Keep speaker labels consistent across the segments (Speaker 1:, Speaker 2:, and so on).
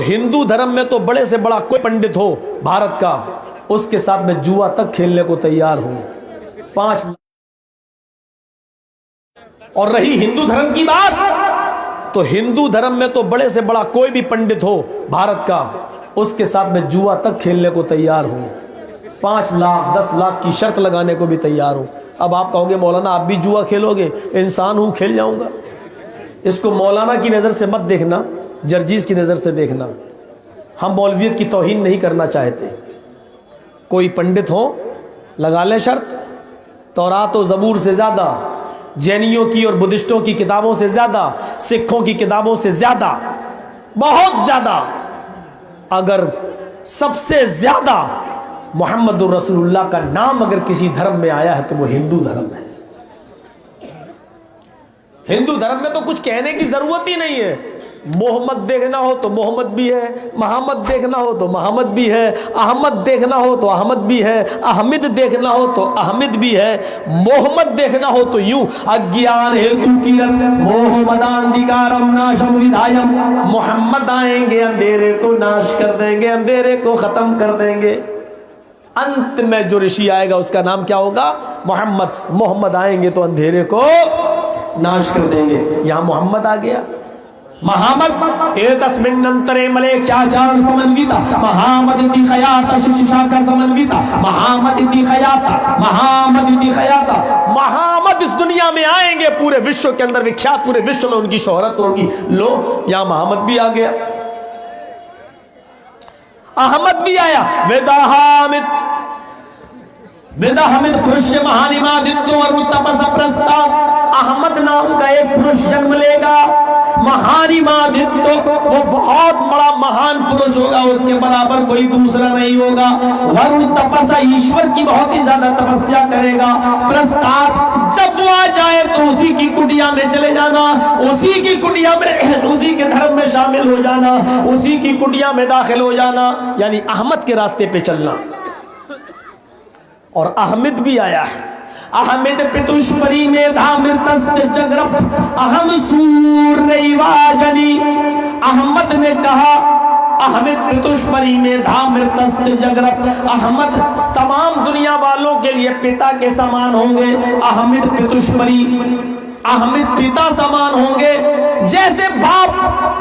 Speaker 1: हिंदू धर्म में तो बड़े से बड़ा कोई पंडित हो भारत का, उसके साथ में जुआ तक खेलने को तैयार हूं। 5 और रही हिंदू धर्म की बात, तो हिंदू धर्म में तो बड़े से बड़ा कोई भी पंडित हो भारत का, उसके साथ में जुआ तक खेलने को तैयार हूं। 5 लाख 10 लाख की शर्त लगाने को भी तैयार हूं। अब आप कहोगे मौलाना आप भी जुआ खेलोगे? इंसान हूं, खेल जाऊंगा। इसको मौलाना की नजर से मत देखना, जर्जीज की नजर से देखना। हम मौलवियत की तौहीन नहीं करना चाहते। कोई पंडित हो लगा ले शर्त, तौरात और ज़बूर से ज्यादा, जैनियों की और बुद्धिस्टों की किताबों से ज्यादा, सिखों की किताबों से ज्यादा, बहुत ज्यादा, अगर सबसे ज्यादा मुहम्मदुर रसूलुल्लाह का नाम अगर किसी धर्म में आया है तो वो हिंदू धर्म है। हिंदू धर्म में तो कुछ कहने की जरूरत ही नहीं है। मोहम्मद देखना हो तो मोहम्मद भी है, मोहम्मद देखना हो तो मोहम्मद भी है, अहमद देखना हो तो अहमद भी है, अहमद देखना हो तो अहमद भी है, मोहम्मद देखना हो तो यूं अज्ञान हेतु किरण मोहम्मदाधिकारम नाशम विधायम, मोहम्मद आएंगे अंधेरे को नाश कर देंगे, अंधेरे को खत्म कर देंगे। अंत में जो ऋषि आएगा उसका नाम क्या होगा? मोहम्मद। मोहम्मद आएंगे तो अंधेरे को नाश कर देंगे। यहां मोहम्मद आ गया। महामद एतस्मिन्नंतरे मले चाचार समन्विता महामद इति खयाता शिक्षा का समन्विता महामद इति खयाता महामद इति खयाता। महामद इस दुनिया में आएंगे, पूरे विश्व के अंदर विख्यात, पूरे विश्व में उनकी शोहरत होगी। लो यहां मोहम्मद भी आ गया, अहमद भी आया। वेदाहमिद पुरुष महानिमादित्य और तपस प्रस्ताव। अहमद नाम का एक पुरुष जन्म लेगा, महानिमादित्य, वो बहुत बड़ा महान पुरुष होगा, उसके बराबर कोई दूसरा नहीं होगा। वरुण तपस्या, ईश्वर की बहुत ही ज्यादा तपस्या करेगा। प्रस्ताव, जब वो आ जाए तो उसी की कुटिया में चले जाना, उसी की कुटिया में, उसी के धर्म में शामिल हो जाना, उसी की कुटिया में दाखिल हो जाना, यानी अहमद के रास्ते पे चलना। और अहमद भी आया है। अहमद पितुष्परी में धामृतस्य जगरप अहम सूर्यवाजनी। अहमद ने कहा, अहमद पितुष्परी में धामृतस्य जगरप, अहमद तमाम दुनिया वालों के लिए पिता के समान होंगे। अहमद पितुष्परी, अहमद पिता समान होंगे। जैसे बाप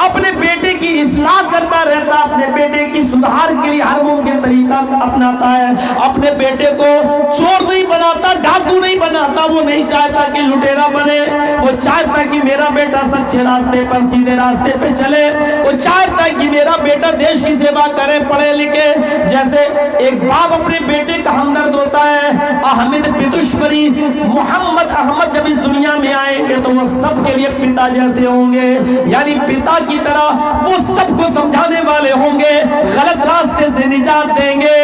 Speaker 1: अपने बेटे की इस्लाह करता रहता, अपने बेटे की सुधार के लिए हर मुमकिन तरीका अपनाता है, अपने बेटे को चोर नहीं बनाता, डाकू नहीं बनाता, वो नहीं चाहता कि लुटेरा बने, वो चाहता कि मेरा बेटा सच्चे रास्ते पर, सीधे रास्ते पे चले, वो चाहता है कि मेरा बेटा देश की सेवा करे, पढ़े लिखे। जैसे एक बाप अपने बेटे का हमदर्द होता है, अहमद पितुष्परी मोहम्मद अहमद जब इस दुनिया में आएंगे तो वो सबके लिए पिता जैसे होंगे, यानी पिता की तरह वो सबको समझाने वाले होंगे, गलत रास्ते से निजात देंगे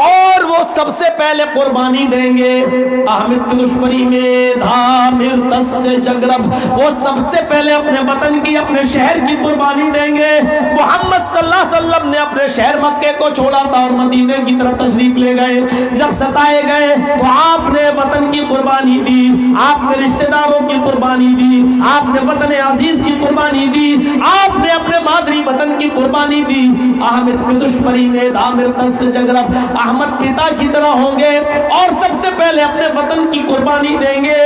Speaker 1: और वो सबसे पहले कुर्बानी देंगे। अहमद पितुष्परी में धामृतस्य जगरब, वो सबसे पहले अपने वतन की, अपने शहर की कुर्बानी देंगे। मोहम्मद सल्लल्लाहु अलैहि वसल्लम ने अपने शहर मक्के को छोड़ा था और मदीने की तरफ तशरीफ ले गए। जब सताए गए तो आपने वतन की कुर्बानी दी, आपने रिश्तेदारों की कुर्बानी दी, आपने वतन अजीज की कुर्बानी दी, आपने अपने मादरी वतन की कुर्बानी दी। अहमद पितुष्परी में धामृतस्य जगरब, अहमद पिता की तरह होंगे और सबसे पहले अपने वतन की कुर्बानी देंगे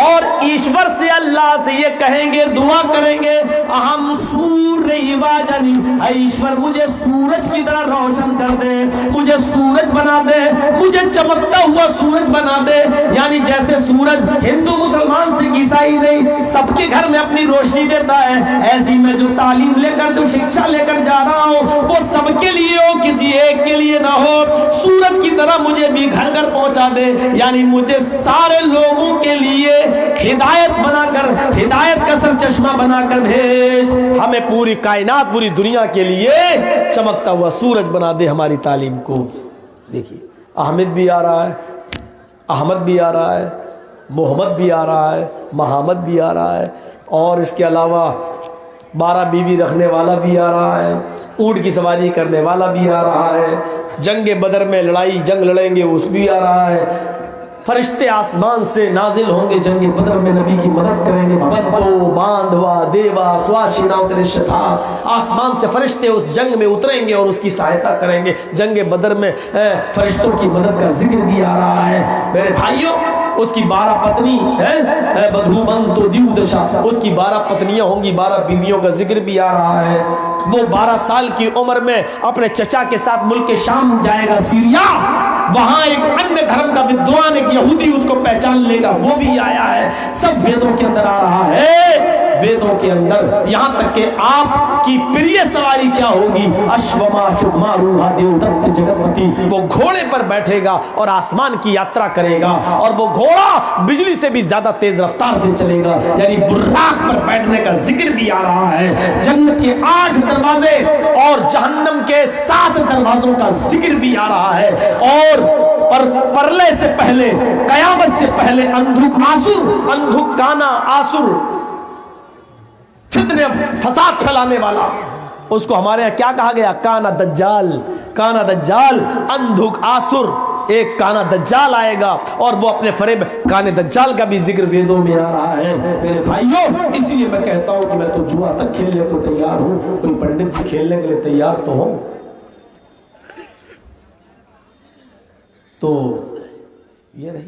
Speaker 1: और ईश्वर से, अल्लाह से ये कहेंगे, दुआ करेंगे, अहम सूर्यवाजनी, ईश्वर मुझे सूरज की तरह रोशन कर दे, मुझे सूरज बना दे, मुझे चमकता हुआ सूरज बना दे। यानी जैसे सूरज हिंदू मुसलमान सिख ईसाई नहीं सबके घर में अपनी रोशनी देता है, ऐसी मैं जो तालीम लेकर, जो शिक्षा लेकर जा रहा हूँ वो सबके लिए हो, किसी एक के लिए ना हो। सूरज की तरह मुझे भी घर घर पहुंचा दे, यानी मुझे सारे लोगों के लिए हिदायत बनाकर, हिदायत का सर चश्मा बनाकर भेज। हमें पूरी कायनात, पूरी दुनिया के लिए चमकता हुआ सूरज बना दे हमारी तालीम को। देखिए अहमद भी आ रहा है, अहमद भी आ रहा है, मोहम्मद भी आ रहा है, मोहम्मद भी आ रहा है और इसके अलावा 12 बीवी रखने वाला भी आ रहा है, ऊंट की सवारी करने वाला भी आ रहा है, जंग बदर में लड़ाई जंग लड़ेंगे उस भी आ रहा है, फरिश्ते आसमान से नाजिल होंगे, जंगे बदर में नबी की मदद करेंगे। बद्दो बांधवा देवा स्वाशिना उतरिशथा, आसमान से फरिश्ते उस जंग में उतरेंगे और उसकी सहायता करेंगे। जंगे बदर में फरिश्तों की मदद का जिक्र भी आ रहा है। मेरे भाइयों, उसकी 12 पत्नी है बधूबन तो दीव दशा, उसकी 12 पत्नियां होंगी, 12 बीवियों का जिक्र भी आ रहा है। वो 12 साल की उम्र में अपने चचा के साथ मुल्क शाम जाएगा, सीरिया। वहां एक अन्य धर्म का विद्वान, एक यहूदी उसको पहचान लेगा, वो भी आया है। सब वेदों के अंदर आ रहा है, वेदों के अंदर। यहां तक कि आपकी प्रिय सवारी क्या होगी, अश्वमा शुभमा रूहा देवदत्त जगतपति, वो घोड़े पर बैठेगा और आसमान की यात्रा करेगा, और वो घोड़ा बिजली से भी ज्यादा तेज रफ्तार से चलेगा। यानी बुर्राक पर बैठने का जिक्र भी आ रहा है। जन्नत के 8 दरवाजे और जहन्नम के 7 दरवाजों का जिक्र भी आ रहा है। और परले से पहले, कयामत से पहले अंधुक आसुर, अंधुक काना आसुर, फितने फसाद फैलाने वाला, उसको हमारे यहां क्या कहा गया, काना दज्जाल। काना दज्जाल, अंधुक आसुर, एक काना दज्जाल आएगा और वो अपने फरेब काने दज्जाल का भी जिक्र वेदों में आ रहा है। मेरे भाइयों, इसलिए मैं कहता हूं कि मैं तो जुआ तक खेलने को तैयार हूं, कोई पंडित जी खेलने के लिए तैयार तो हो। तो ये रही